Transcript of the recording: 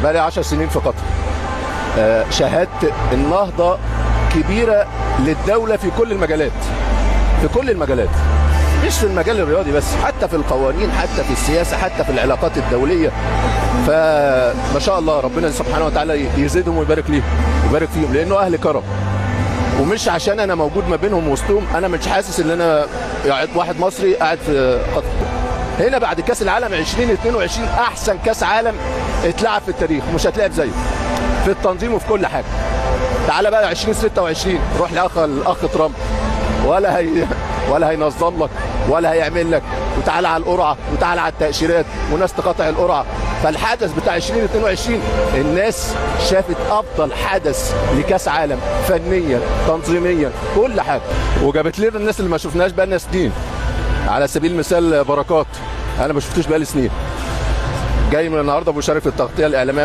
بقى لي 10 سنين في قطر. شاهدت النهضه كبيره للدوله في كل المجالات، في كل المجالات، مش في المجال الرياضي بس، حتى في القوانين، حتى في السياسه، حتى في العلاقات الدوليه. فما شاء الله ربنا سبحانه وتعالى يزيدهم ويبارك ليهم، يبارك فيهم، لانه اهل كرم. ومش عشان انا موجود ما بينهم وسطهم انا مش حاسس ان انا واحد مصري قاعد في قطر. هنا بعد كاس العالم 2022 احسن كاس عالم اتلعب في التاريخ، مش هتلعب زيه في التنظيم وفي كل حاجه. تعالى بقى 2026 روح الاخ ترامب، ولا هينظم لك ولا هيعمل لك، وتعالى على القرعه وتعالى على التاشيرات وناس تقاطع القرعه. فالحدث بتاع 2022 الناس شافت افضل حدث لكاس عالم فنيا تنظيميا كل حاجه، وجابت لنا الناس اللي ما شفناهاش بقى لنا سنين. على سبيل المثال بركات، انا ما شفتوش بقى لي سنين، جاي من النهارده مشارك في التغطيه الاعلاميه